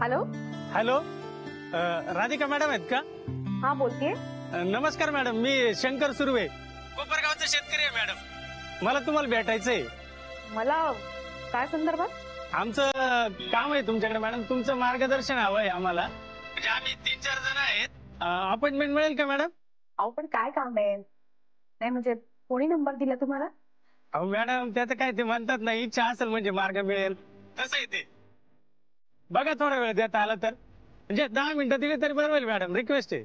Hello hello, Radhika madam आहेत का? हा बोलतीये. नमस्कार मॅडम, मी शंकर सुर्वे, कोपरगावचा शेतकरी आहे मॅडम. मला तुम्हाला भेटायचंय. मला काय संदर्भात? आमचं काम आहे तुमच्याकडे मॅडम, तुमचं मार्गदर्शन हवं आहे आम्हाला. म्हणजे आम्ही 3-4 जण आहेत. अपॉइंटमेंट मिळेल का मॅडम? अहो पण काय काम आहे? नाही म्हणजे कोणी नंबर दिला तुम्हाला? अहो मॅडम, त्याचं काय ते म्हणतात ना, इच्छा असेल म्हणजे मार्ग मिळेल, तसं आहे ते. बघा थोडा वेळ देता आला तर, म्हणजे 10 मिनिटं दिली तरी बरं होईल मॅडम, रिक्वेस्ट आहे.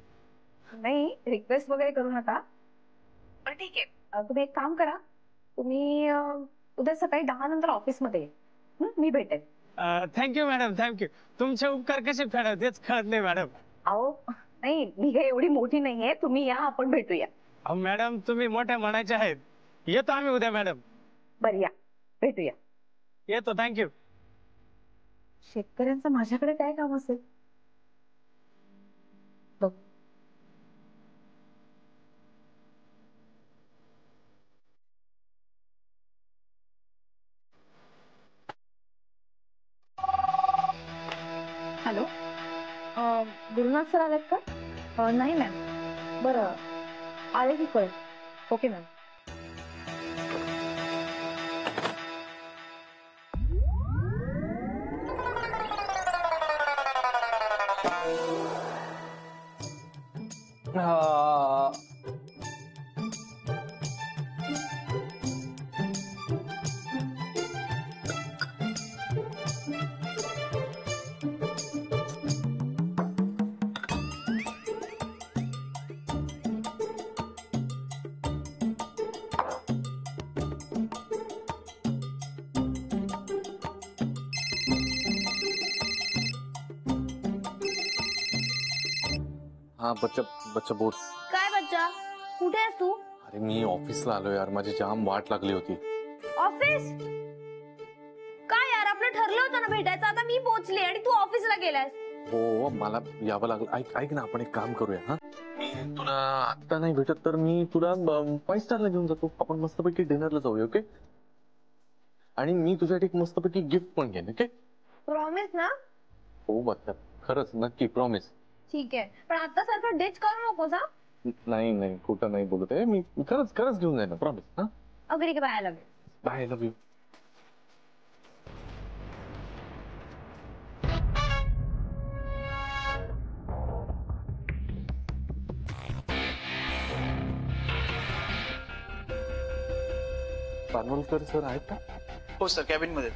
नाही रिक्वेस्ट वगैरे करू नका. पण ठीक आहे, तुम्ही एक काम करा, तुम्ही उद्या सकाळी 10 नंतर ऑफिसमध्ये या. मी भेटेन. Thank you madam, thank you. तुमचे उपकार कसे फेडावे तेच कळत नाही मॅडम. अहो नाही, मी काही एवढी मोठी नाहीये, तुम्ही या, आपण भेटूया. अहो मॅडम, तुम्ही मोठ्या मनाचे आहेत. येतो आम्ही उद्या मॅडम. बरं या, भेटूया. येतो, थँक्यू. शेतकऱ्यांचं माझ्याकडे काय काम असेल? बघ. हॅलो, गुरुनाथ सर आलेत का? नाही मॅम. बरं, आले की कळेल. Okay ma'am. हाँ बच्चा बच्चा बोल. काय बच्चा, कुठे आहेस तू? अरे मी ऑफिसला आलो यार, माझी जाम वाट लागली होती. ऑफिस? काय यार, आपलं ठरलं होतं ना भेटायचं, आता मी पोहोचले आणि तू ऑफिसला गेलास. हो मला यावं लागलं. ऐक ना, आपण एक काम करूया. हा, मी तुला आता नाही भेटत तर मी तुला 5 स्टारला घेऊन जातो. आपण मस्तपैकी डिनरला जाऊया. ओके? आणि मी तुझ्यासाठी एक मस्तपैकी गिफ्ट पण घेईन. ओके? प्रॉमिस ना? हो बच्चा, खरंच नक्की प्रॉमिस. ठीक आहे, पण आता सारखं डिच करू नकोस हा. नाही कुठं नाही बोलत आहे मी, खरंच घेऊन जाईन. प्रॉमिस. हा, अगदी की बाय लागेल. Bye, love you. Panvalkar sir आहेत का? हो सर, कॅबिन मध्ये.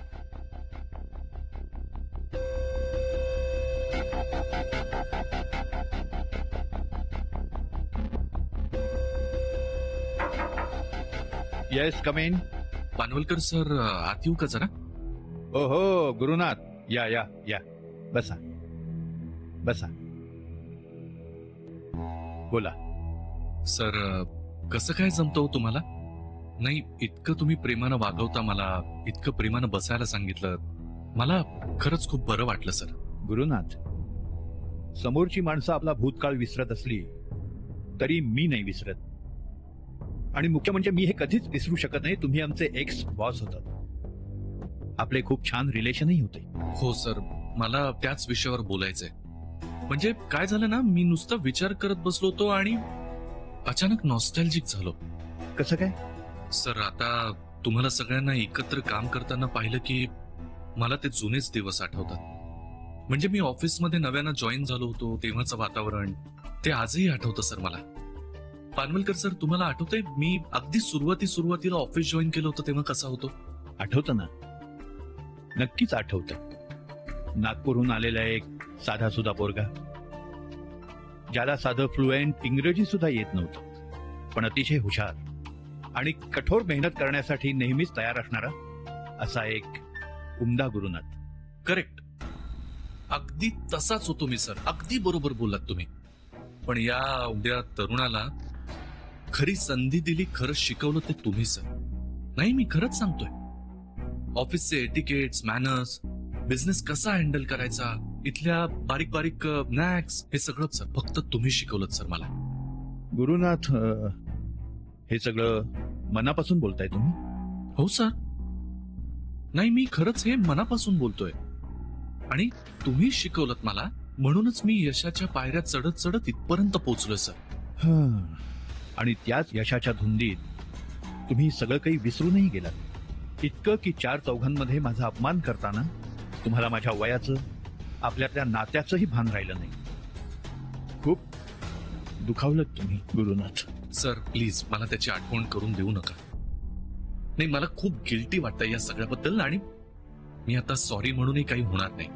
Yes, come in. Panvalkar sir, आत येऊ का जरा? ओहो गुरुनाथ, या या या, बसा बसा, बोला. सर, कसं काय जमतं हो तुम्हाला? नाही, इतकं तुम्ही प्रेमानं वागवता मला, इतकं प्रेमानं बसायला सांगितलं, मला खरंच खूप बरं वाटलं सर. गुरुनाथ, समोरची माणसं आपला भूतकाळ विसरत असली तरी मी नाही विसरत. आणि मुख्य म्हणजे मी हे कधीच विसरू शकत नाही, तुम्ही आमचे एक्स बॉस होतात. आपले खूप छान रिलेशनही होते. हो सर, मला त्याच विषयावर बोलायचंय. म्हणजे काय झालं ना, मी नुसतं विचार करत बसलो होतो आणि अचानक नॉस्टॅल्जिक झालो. कसं काय? सर, आता तुम्हाला सगळ्यांना एकत्र काम करताना पाहिलं की मला ते जुनेच दिवस आठवतात. म्हणजे मी ऑफिसमध्ये नव्यानं जॉईन झालो होतो तेव्हाचं वातावरण, ते आजही आठवतं सर मला. पानवलकर सर, तुम्हाला आठवतंय मी अगदी सुरुवातीला ऑफिस जॉईन केलं होतं तेव्हा कसा होतो? आठवतं ना, नक्कीच आठवतं. नागपूरहून आलेला एक साधा सुधा पोरगा, ज्याला साधं फ्लुएंट इंग्रजी सुद्धा येत नव्हतं, पण अतिशय हुशार आणि कठोर मेहनत करण्यासाठी नेहमीच तयार असणारा असा एक उमदा गुरुनाथ. करेक्ट, अगदी तसाच होतो मी सर, अगदी बरोबर बोललात तुम्ही. पण या उद्या तरुणाला खरी संधी दिली, खरंच शिकवलं ते तुम्ही सर. नाही, मी खरंच सांगतोय, ऑफिसचे एटिकेट्स, मॅनर्स, बिझनेस कसा हँडल करायचा, इथल्या बारीक बारीक नॅक्स, हे सगळं सर फक्त तुम्ही शिकवलं सर मला. गुरुनाथ, हे सगळं मनापासून बोलताय तुम्ही? हो सर. नाही, मी खरंच हे मनापासून बोलतोय. आणि तुम्ही शिकवलत मला, म्हणूनच मी यशाच्या पायऱ्या चढत चढत इथपर्यंत पोहोचलोय सर. आणि त्याच यशाच्या धुंदीत तुम्ही सगळं काही विसरूनही गेलात. इतकं की 4 चौघांमध्ये माझा अपमान करताना तुम्हाला माझ्या वयाचं, आपल्यातल्या नात्याचंही भान राहिलं नाही. खूप दुखावलं तुम्ही गुरुनाथ. सर प्लीज मला त्याची आठवण करून देऊ नका. नाही, मला खूप गिल्टी वाटतं या सगळ्याबद्दल, आणि मी आता सॉरी म्हणूनही काही होणार नाही.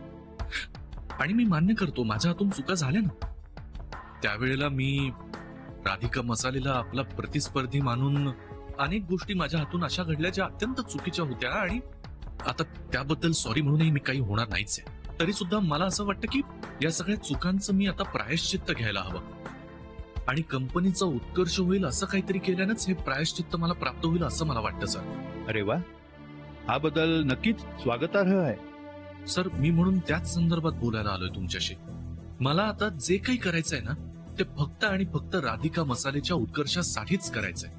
आणि मी मान्य करतो माझ्या हातून चुका झाल्या ना. त्यावेळेला मी राधिका मसालेला आपला प्रतिस्पर्धी मानून अनेक गोष्टी माझ्या हातून अशा घडल्या ज्या अत्यंत चुकीच्या होत्या, आणि आता त्याबद्दल सॉरी म्हणूनही मी काही होणार नाहीच आहे. तरी सुद्धा मला असं वाटतं की या सगळ्या चुकांचं मी आता प्रायश्चित्त घ्यायला हवं, आणि कंपनीचा उत्कर्ष होईल असं काहीतरी केल्यानंच हे प्रायश्चित्त मला प्राप्त होईल असं मला वाटतं सर. अरे वा, हा बदल नक्कीच स्वागतार्ह आहे. सर मी म्हणून त्याच संदर्भात बोलायला आलोय तुमच्याशी. मला आता जे काही करायचंय ना ते फक्त आणि फक्त राधिका मसालेच्या उत्कर्षासाठीच करायचंय.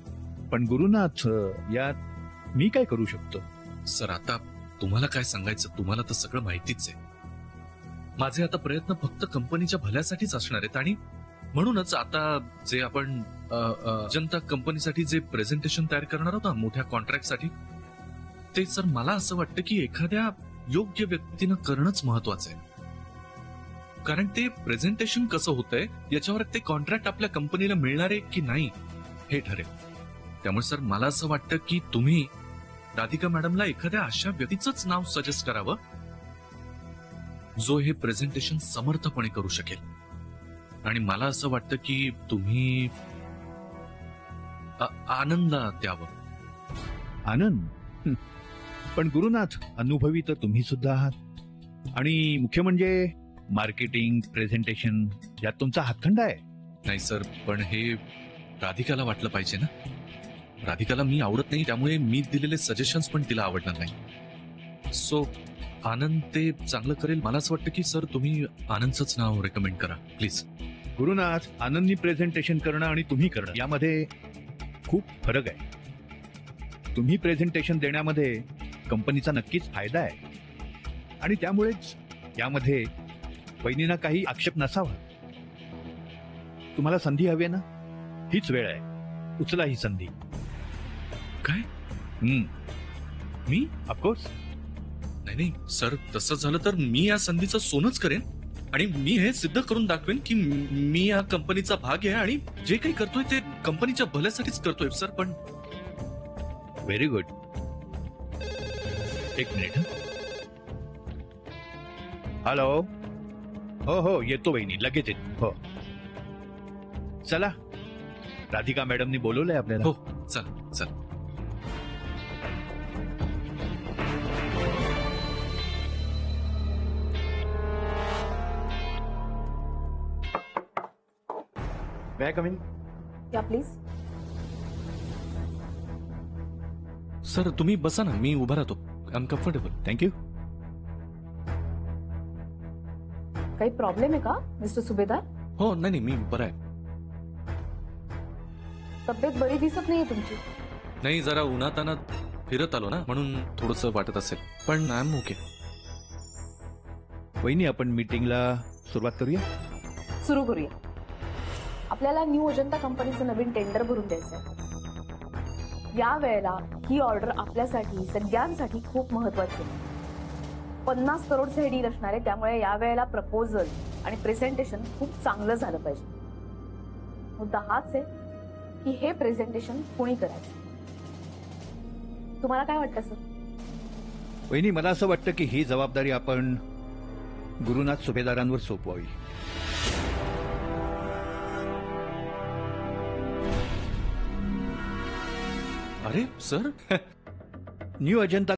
पण गुरुनाथ, यात मी काय करू शकतो? सर आता तुम्हाला काय सांगायचं, तुम्हाला तर सगळं माहितीच आहे. माझे आता प्रयत्न फक्त कंपनीच्या भल्यासाठीच असणार आहेत, आणि म्हणूनच आता जे आपण जनता कंपनीसाठी जे प्रेझेंटेशन तयार करणार आहोत मोठ्या कॉन्ट्रॅक्टसाठी, ते सर मला असं वाटतं की एखाद्या योग्य व्यक्तीनं करणंच महत्वाचं आहे. कारण ते प्रेझेंटेशन कसं होतंय याच्यावर ते कॉन्ट्रॅक्ट आपल्या कंपनीला मिळणार आहे की नाही हे ठरेल. त्यामुळे सर मला असं वाटतं की तुम्ही राधिका मॅडमला एखाद्या अशा व्यक्तीचंच नाव सजेस्ट करावं जो हे प्रेझेंटेशन समर्थपणे करू शकेल. आणि मला असं वाटतं की तुम्ही आनंदला द्यावं. आनंद? पण गुरुनाथ, अनुभवी तर तुम्ही सुद्धा आहात, आणि मुख्य म्हणजे मार्केटिंग, प्रेझेंटेशन यात तुमचा हातखंडा आहे. नाही सर, पण हे राधिकाला वाटलं पाहिजे ना. राधिकाला मी आवडत नाही, त्यामुळे मी दिलेले सजेशन्स पण तिला आवडणार नाही. सो आनंद ते चांगलं करेल. मला असं वाटतं की सर तुम्ही आनंदचंच नाव रेकमेंड करा प्लीज. गुरुनाथ, आनंदनी प्रेझेंटेशन करणं आणि तुम्ही करणं यामध्ये खूप फरक आहे. तुम्ही प्रेझेंटेशन देण्यामध्ये कंपनीचा नक्कीच फायदा आहे, आणि त्यामुळेच यामध्ये वहिनींना काही आक्षेप नसावा. तुम्हाला संधी हवी ना, हीच वेळ आहे. उचला ही संधी. काय? मी ऑफकोर्स. नाही नाही सर, तसं झालं तर मी या संधीचं सोनच करेन, आणि मी हे सिद्ध करून दाखवेन की मी या कंपनीचा भाग आहे, आणि जे काही करतोय ते कंपनीच्या भल्यासाठीच करतोय सर. पण व्हेरी गुड. एक मिनिट. हॅलो. हो हो, येतो वहिनी, लगेच येतो. हो चला, राधिका मॅडमनी बोलवलंय आपल्याला. हो चला चला. May I come in? या प्लीज. सर तुम्ही बसा ना, मी उभा राहतो. I am comfortable. थँक्यू. काही प्रॉब्लेम आहे का मिस्टर सुभेदार? हो नाही नाही, मी बरा आहे. तब्येत बरी दिसत नाहीये तुमची. नाही, जरा उन्हातानात फिरत आलो ना, म्हणून थोडंसं वाटत असेल, पण आय एम ओके. वहिनी, आपण मीटिंगला सुरुवात करूया. सुरू करूया. आपल्याला न्यू अजंता कंपनीचं नवीन टेंडर भरून द्यायचंय. या वेळेला ही ऑर्डर आपल्यासाठी सगळ्यांसाठी खूप महत्वाची आहे. 50 करोडचं हे डील असणार आहे, त्यामुळे या वेळेला प्रपोजल आणि प्रेझेंटेशन खूप चांगलं झालं पाहिजे. मुद्दा हाच आहे की हे प्रेझेंटेशन कोणी करायचं. तुम्हाला काय वाटतं सर? वहिनी, मला असं वाटतं की ही जबाबदारी आपण गुरुनाथ सुभेदारांवर सोपवावी. अरे सर, न्यू अजंता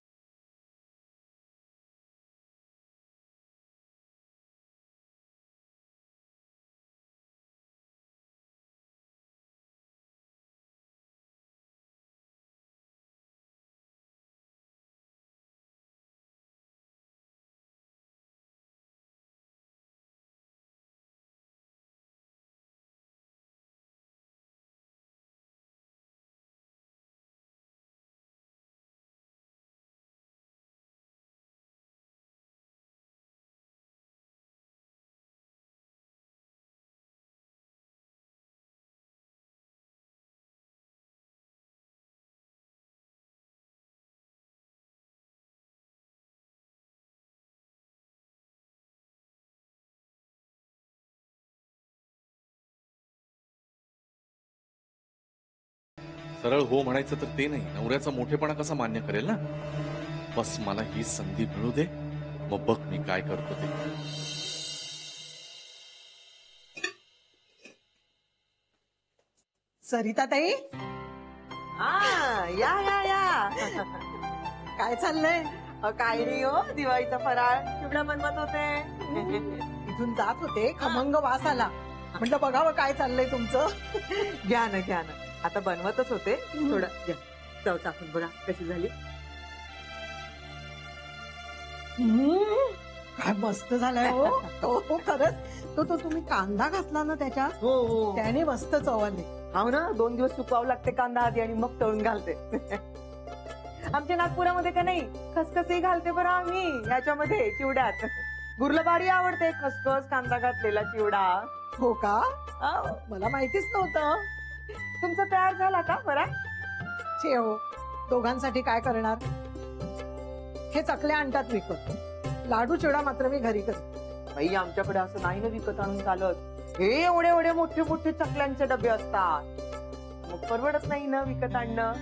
सरळ हो म्हणायचं तर ते नाही, नवऱ्याचा मोठेपणा कसा मान्य करेल ना. बस मला ही संधी मिळू दे, मग बघ मी काय करतो ते. सरिता ताई, या या या. काय चाललंय? काय नाही हो, दिवाळीचा फराळ चिवडा बनवत होते. इथून जात होते, खमंग वास आला. म्हटलं बघावं काय चाललंय तुमचं. घ्या ना. आता बनवतच होते, थोडं घ्या. चव चाकून बघा कशी झाली. काय मस्त झालाय हो. हो खरंच. तो तुम्ही कांदा घातला ना त्याच्यात, हो त्याने मस्त चव आली. हो ना, 2 दिवस सुकावं लागते कांदा आधी आणि मग तळून घालते. आमच्या नागपुरामध्ये का नाही खसखसही घालते बरं आम्ही याच्यामध्ये चिवड्यात. गुरला भारी आवडते खसखस कांदा घातलेला चिवडा. हो का? आव. मला माहितीच नव्हतं. तुमचा तयार झाला का फराळ? छे हो, दोघांसाठी काय करणार. हे चकल्या आणतात विकत, लाडू चिवडा मात्र मी घरी करते. बाई आमच्याकडे असं नाही ना विकत आणून चालत. हे एवढे एवढे मोठे मोठे चकल्यांचे डबे असतात, मग परवडत नाही ना विकत आणणं.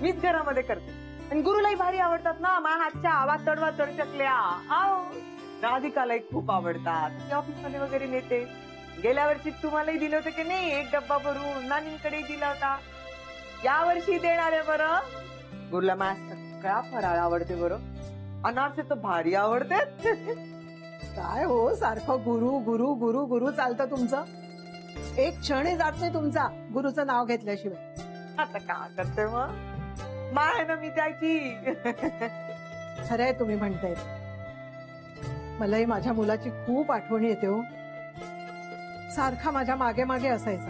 मीच घरामध्ये करते आणि गुरुलाही भारी आवडतात ना माझ्या हातच्या वातड चकल्या. आव, राधिकालाही खूप आवडतात, ती ऑफिस मध्ये वगैरे नेते. गेल्या वर्षी तुम्हालाही दिलं होतं की नाही, 1 डब्बा भरून नानींकडे दिला होता. या वर्षी देणार आहे बरं. गुरुला माझ्या सगळा फराळ आवडते बरं. अनारसे तर भारी आवडतात. काय हो, सारखं गुरु गुरु गुरु गुरु चालतं तुमचं. एक क्षणही जात नाही तुमचा गुरुचं नाव घेतल्याशिवाय. आता का करते मग, माय ना मी त्याची. खरंय तुम्ही म्हणताय. मलाही माझ्या मुलाची खूप आठवण येते हो. सारखा माझ्या मागे मागे असायचा,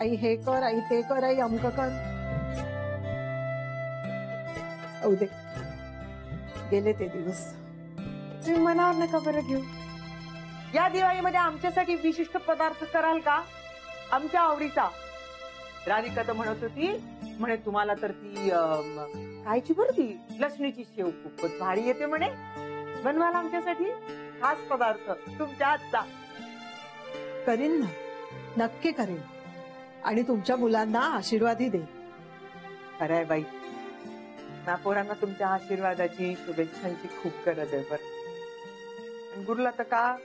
आई हे कर, आई ते कर, आई अमक कर. दे गेले ते दिवस. तुम्ही मनावर नका बरं घेऊ. या दिवाळीमध्ये आमच्यासाठी विशिष्ट पदार्थ कराल का, आमच्या आवडीचा? राधिका तर म्हणत होती, म्हणे तुम्हाला तर ती कायची बरं ती लसणीची शेव खूपच भारी येते म्हणे. बनवाल आमच्यासाठी खास पदार्थ तुमच्या हातचा. करीन ना, नक्की करेन. आणि तुमच्या मुलांना आशीर्वादही दे. खरंय बाई, ना पोरांना तुमच्या आशीर्वादाची शुभेच्छांची खूप गरज आहे बरं. आणि गुरुला तर का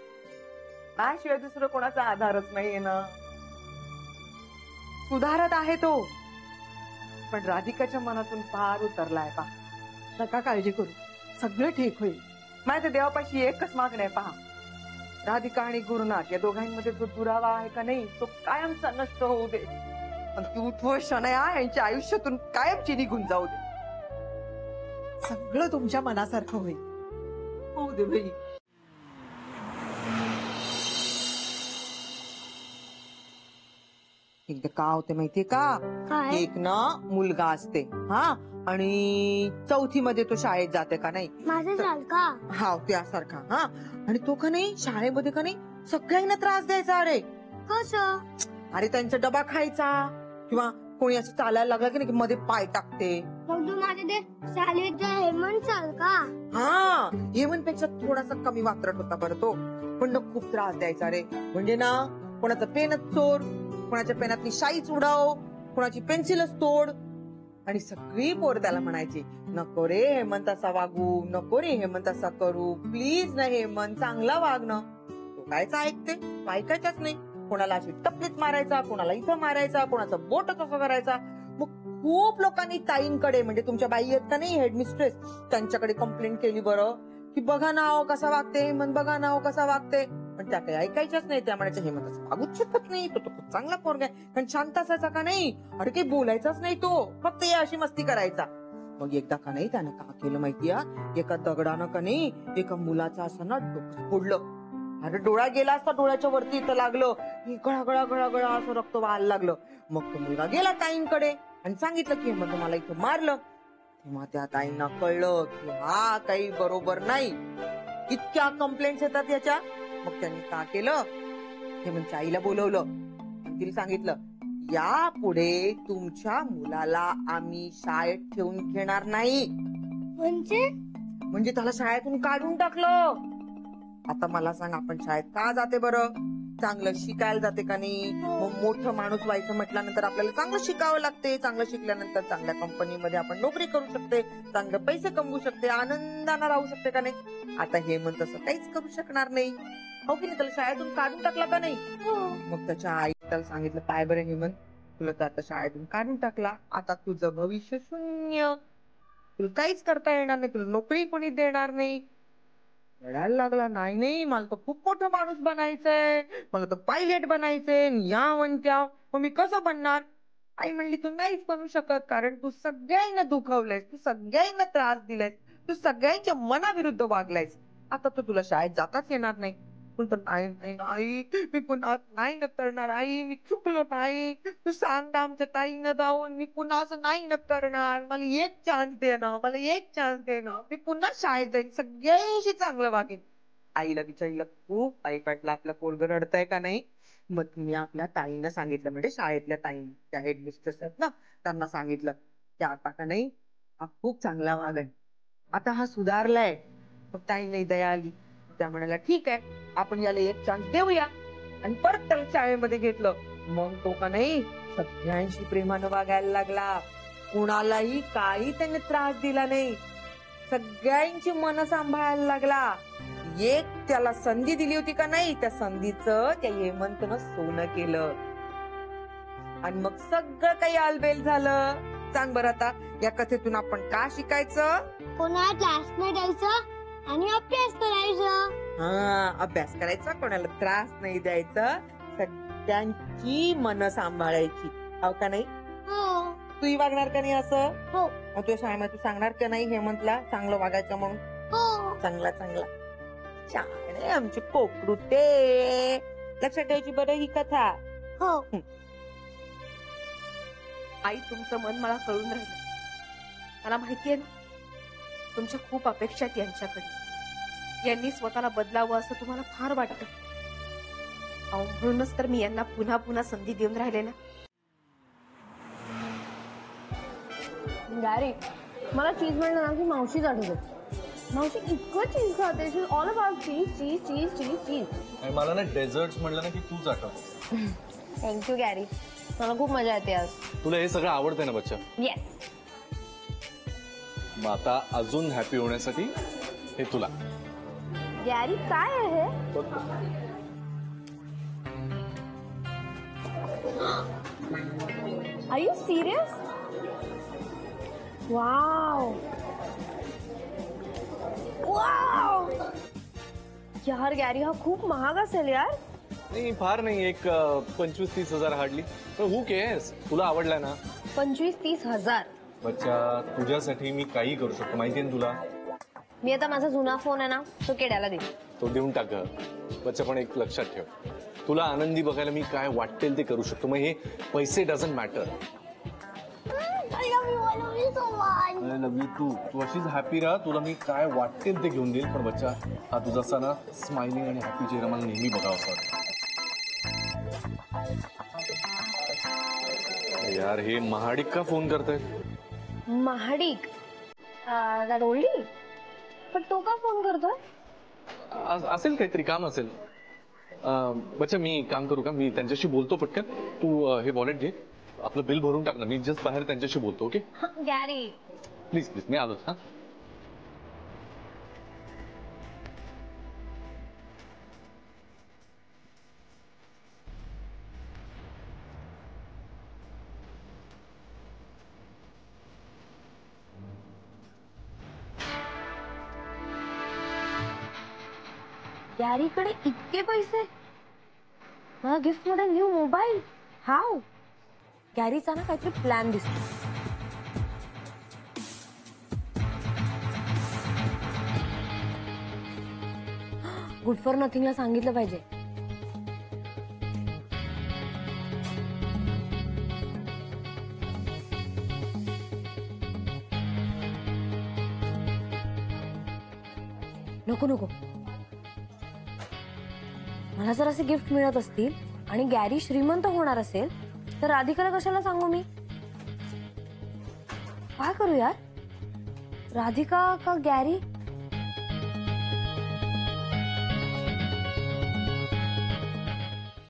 माझ्याशिवाय दुसरं कोणाचा आधारच नाहीये ना. सुधारत आहे तो, पण राधिकाच्या मनातून फार उतरलाय पहा. नका काळजी करू, सगळं ठीक होईल. माझ्या देवापाशी एकच मागणं आहे पहा, राधिका आणि गुरुनाथ या दोघांमध्ये जो दुरावा आहे का नाही, तो कायमचा नष्ट होऊ दे. आणि ती उठवळ शनया यांच्या आयुष्यातून कायमची निघून जाऊ दे. सगळं तुमच्या मनासारखं होईल. होऊ दे बाई. एकदा का होते माहितीये का, एक ना मुलगा असते हा, आणि 4थी मध्ये तो शाळेत जाते का नाही, माझं झालं का? हा त्यासारखा. हा, आणि तो का नाही शाळेमध्ये का नाही सगळ्यांना त्रास द्यायचा. अरे कसं? अरे त्यांचा डबा खायचा, किंवा कोणी असं चालायला लागला की नाही मध्ये पाय टाकते. मग तू माझ्या ते शाळेत हेमंत चाल का? हा, हेमंतपेक्षा थोडासा कमी वात्रट होता बरं तो, पण ना खूप त्रास द्यायचा रे. म्हणजे ना कोणाचा पेनच चोर, कोणाच्या पेनातली शाईच उडाव, कोणाची पेन्सिलच तोड. आणि सगळी पोर त्याला म्हणायची, नको रे हेमंत असा वागू, नको रे हेमंत असा करू, प्लीज ना हेमंत चांगला वाग ना. तो कायच ऐकते, ऐकायचाच नाही. कोणाला अशी टपलीत मारायचा, कोणाला इथं मारायचा, कोणाचा बोट कसं करायचा. मग खूप लोकांनी ताईंकडे, म्हणजे तुमच्या बाई आहेत का नाही हेडमिस्ट्रेस, त्यांच्याकडे कंप्लेंट केली बरं, की बघा नाव कसा वागते हेमंत, बघा नाव कसा वागते. पण त्या काही ऐकायच्याच नाही. त्या म्हणायच्या हेमंत असं वागूच शकत नाही, तो खूप चांगला पोरगा आहे. कारण शांत असायचा का नाही, अरे काही बोलायचाच नाही तो, फक्त या अशी मस्ती करायचा. मग एकदा का नाही त्यानं का केलं माहितीये, एका दगडानं का नाही एका मुलाचा असं ना डोकं फोडलं. अरे डोळा गेला असता, डोळ्याच्या वरती इथं लागलं, गळा गळा गळा गळा असं रक्त व्हायला लागलं. मग तो मुलगा गेला ताईंकडे आणि सांगितलं की हेमंत मला इथं मारलं. तेव्हा त्या ताईंना कळलं की हा काही बरोबर नाही, इतक्या कंप्लेंट्स येतात याच्या. मग त्यांनी का केलं, हेमंतच्या आईला बोलवलं, तिला सांगितलं यापुढे तुमच्या मुलाला आम्ही शाळेत ठेवून घेणार नाही. म्हणजे त्याला शाळेतून काढून टाकलं. आता मला सांग, आपण शाळेत का जाते बरं? चांगलं शिकायला जाते का नाही? मग मोठं माणूस व्हायचं म्हटल्यानंतर आपल्याला चांगलं शिकावं लागते. चांगलं शिकल्यानंतर चांगल्या कंपनीमध्ये आपण नोकरी करू शकते, चांगले पैसे कमवू शकते, आनंदानं राहू शकते का नाही? आता हेमंत तसं काहीच करू शकणार नाही, हो की नाही? त्याला शाळेतून काढून टाकला का नाही? मग त्याच्या आई त्याला सांगितलं, काय बरं हेमंत, तुला तर आता शाळेतून काढून टाकला, आता तुझं भविष्य शून्य, तुला काहीच करता येणार नाही, तुला नोकरी कोणी देणार नाही. रडायला लागला, नाही नाही मला तर खूप मोठा माणूस बनायचंय, मला तर पायलट बनायचंय, या म्हणत्या, मग मी कसं बनणार? आई म्हणली, तू नाहीच बनू शकत, कारण तू सगळ्यांना दुखवलंयस, तू सगळ्यांना त्रास दिलायस, तू सगळ्यांच्या मनाविरुद्ध वागलायस, आता तर तुला शाळेत जाताच येणार नाही. पण नाही नाही आई, मी पुन्हा नाही न करणार आई, मी चुकलो नाही, तू सांग ना आमच्या ताईनं जाऊन, मी पुन्हा असं नाही न करणार, मला एक चान्स दे ना, मला एक चान्स दे ना, मी पुन्हा शाळेत जाईन, सगळ्यांशी चांगलं वागेन. आईला विचारलं, खूप आई वाटलं आपलं पोरगं रडतंय का नाही? मग मी आपल्या ताईनं सांगितलं, म्हणजे शाळेतल्या ताई, त्या हेडमिस्ट्रेस आहेत ना, त्यांना सांगितलं की आता का नाही हा खूप चांगला वागेल, आता हा सुधारलाय. मग ताईने दया आली, त्या म्हणाला, ठीक आहे, आपण याला एक चान्स देऊया, आणि परत त्याला शाळेमध्ये घेतलं. मग तो का नाही सगळ्यांशी प्रेमानं वागायला लागला, कुणालाही काही त्याने त्रास दिला नाही, सगळ्यांची मन सांभाळायला लागला. एक त्याला संधी दिली होती का नाही, त्या संधीचं त्या हेमंतनं सोनं केलं, आणि मग सगळं काही आलबेल झालं. सांग बरं आता या कथेतून आपण का शिकायचं? कोणाला त्रास नाही द्यायचा आणि अभ्यास करायचा. हा, अभ्यास करायचा, कोणाला त्रास नाही द्यायचा, सगळ्यांची मन सांभाळायची, हो का नाही? हो. तूही वागणार का नाही असं? हो. तुझ्या शाळेमध्ये तू सांगणार का नाही हेमंतला चांगलं वागायचं म्हणून? हो. चांगला चांगला छान आहे आमची पोकरू ते. लक्षात ठेवायची बरं ही कथा. हो. आई, तुमचं मन मला कळून राहिलं. मला माहितीये ना, तुमच्या खूप अपेक्षा आहेत यांच्याकडे, यांनी स्वतःला बदलावं असं तुम्हाला फार वाटतं. अहो, म्हणूनच तर मी यांना पुन्हा पुन्हा संधी देऊन राहिले ना. गॅरी, मला चीज म्हणलं ना की मावशीच आठवते. मावशी इतकं चीज खाते, शी इज ऑल अबाउट चीज चीज चीज चीज चीज. आणि मला ना डेझर्ट्स म्हणलं ना की तूच आठवत. थँक्यू गॅरी, मला खूप मजा येते आज. तुला हे सगळं आवडतंय ना बच्चा? येस. मग आता अजून हॅपी होण्यासाठी हे तुला. गॅरी, काय आहे? Are you serious? Wow wow. यार गॅरी, हा खूप महाग असेल यार. नाही, फार नाही, एक 25-30 हजार हार्डली. पण हू केअर्स, तुला आवडलाय ना. 25-30 हजार? बच्चा, तुझ्यासाठी मी काही करू शकतो, माहितीये ना तुला. मी आता माझा जुना फोन आहे ना, तो केड्याला देईन. तो देऊन टाक बच्चा, पण एक लक्षात ठेव, तुला आनंदी बघायला मी काय वाटेल ते करू शकतो. मग हे पैसे doesn't matter. I love you too. तू अशीच हॅपी राहा, तुला मी काय वाटेल ते घेऊन देईल. पण बच्चा, हा तुझा असा ना स्माइलिंग आणि हॅपी चेहरा मला नेहमी बघावा असं वाटतं. यार, हे महाडिक का फोन करतायत? महाडिक? दॅट ओल्डी? पण तो का फोन करतोय? असेल काहीतरी काम असेल. बच्चा, मी काम करू का? मी त्यांच्याशी बोलतो पटकन. तू हे वॉलेट घे, आपलं बिल भरून टाक ना, मी जस्ट बाहेर त्यांच्याशी बोलतो. ओके गॅरी, प्लीज प्लीज, मी आलो. हा, गॅरीकडे इतके पैसे? मला गिफ्ट मध्ये न्यू मोबाईल? हाऊ? गॅरीचा ना काहीतरी प्लॅन दिसतो. गुड फॉर नथिंगला सांगितलं पाहिजे. नको नको, मला जर असे गिफ्ट मिळत असतील आणि गॅरी श्रीमंत होणार असेल तर राधिकाला कशाला सांगू मी? काय करू यार, राधिका का गॅरी?